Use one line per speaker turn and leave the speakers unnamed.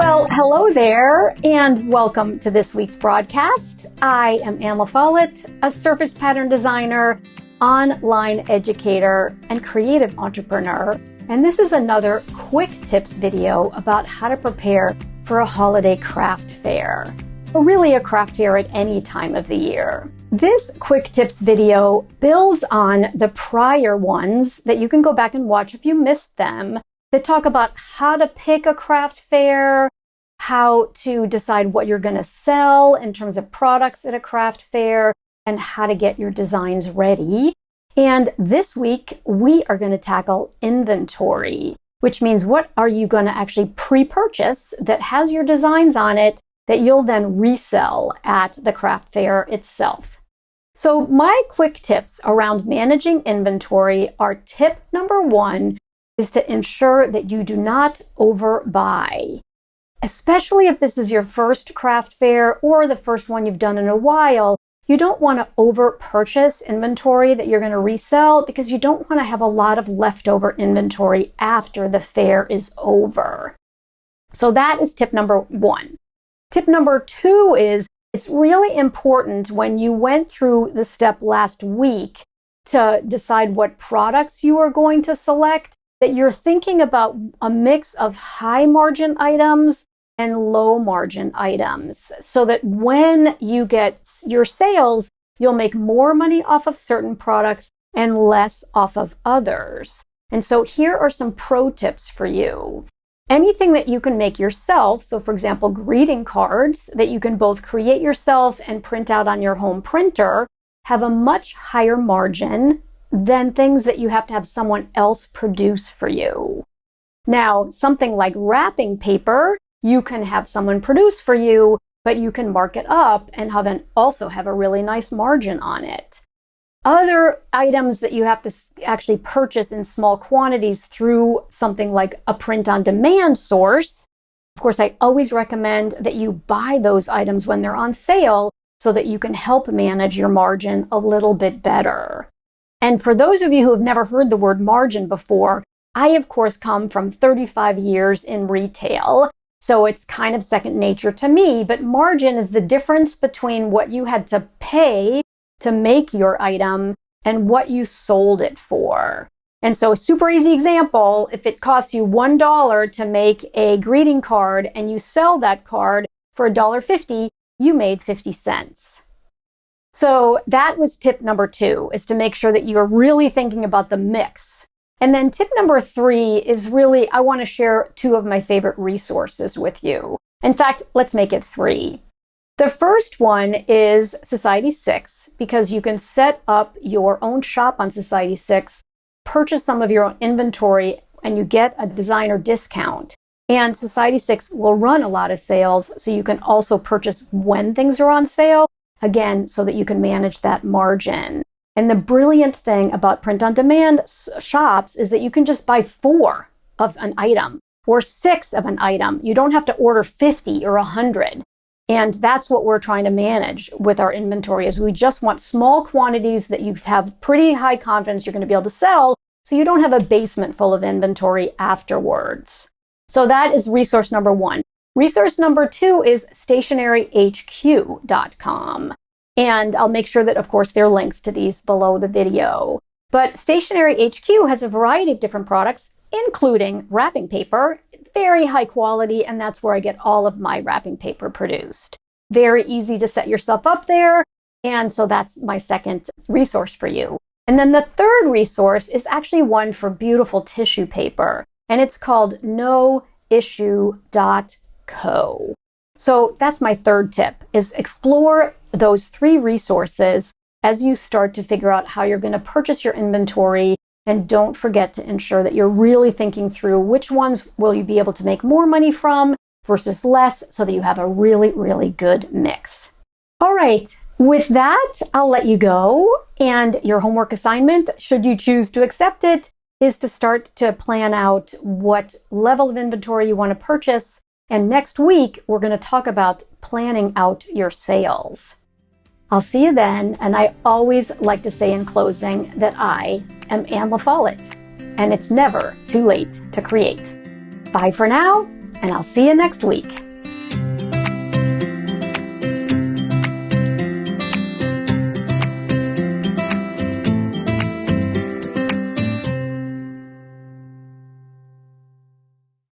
Well, hello there, and welcome to this week's broadcast. I am Anne La Follette, a surface pattern designer, online educator, and creative entrepreneur. And this is another quick tips video about how to prepare for a holiday craft fair, or really a craft fair at any time of the year. This quick tips video builds on the prior ones that you can go back and watch if you missed them, that talk about how to pick a craft fair, how to decide what you're going to sell in terms of products at a craft fair, and how to get your designs ready. And this week, we are going to tackle inventory, which means what are you going to actually pre-purchase that has your designs on it that you'll then resell at the craft fair itself. So my quick tips around managing inventory are: tip number one is to ensure that you do not overbuy. Especially if this is your first craft fair or the first one you've done in a while, you don't want to over purchase inventory that you're going to resell because you don't want to have a lot of leftover inventory after the fair is over. So that is tip number one. Tip number two is it's really important when you went through the step last week to decide what products you are going to select, that you're thinking about a mix of high margin items and low margin items, so that when you get your sales, you'll make more money off of certain products and less off of others. And so here are some pro tips for you. Anything that you can make yourself, so for example, greeting cards that you can both create yourself and print out on your home printer, have a much higher margin than things that you have to have someone else produce for you. Now, something like wrapping paper, you can have someone produce for you, but you can mark it up and then also have a really nice margin on it. Other items that you have to actually purchase in small quantities through something like a print-on-demand source. Of course, I always recommend that you buy those items when they're on sale so that you can help manage your margin a little bit better. And for those of you who have never heard the word margin before, I, of course, come from 35 years in retail, so it's kind of second nature to me, but margin is the difference between what you had to pay to make your item and what you sold it for. And so a super easy example, if it costs you $1 to make a greeting card and you sell that card for $1.50, you made 50 cents. So that was tip number two, is to make sure that you're really thinking about the mix. And then tip number three is really, I want to share two of my favorite resources with you. In fact, let's make it three. The first one is Society6, because you can set up your own shop on Society6, purchase some of your own inventory, and you get a designer discount. And Society6 will run a lot of sales, so you can also purchase when things are on sale, again, so that you can manage that margin. And the brilliant thing about print-on-demand shops is that you can just buy 4 of an item or 6 of an item. You don't have to order 50 or 100. And that's what we're trying to manage with our inventory, is we just want small quantities that you have pretty high confidence you're going to be able to sell, so you don't have a basement full of inventory afterwards. So that is resource number one. Resource number two is stationaryhq.com. And I'll make sure that, of course, there are links to these below the video. But Stationery HQ has a variety of different products, including wrapping paper, very high quality, and that's where I get all of my wrapping paper produced. Very easy to set yourself up there, and so that's my second resource for you. And then the third resource is actually one for beautiful tissue paper, and it's called noissue.co. So that's my third tip, is explore those 3 resources as you start to figure out how you're going to purchase your inventory. And don't forget to ensure that you're really thinking through which ones will you be able to make more money from versus less, so that you have a really, really good mix. All right, with that, I'll let you go. And your homework assignment, should you choose to accept it, is to start to plan out what level of inventory you want to purchase. And next week, we're going to talk about planning out your sales. I'll see you then, and I always like to say in closing that I am Anne La Follette, and it's never too late to create. Bye for now, and I'll see you next week.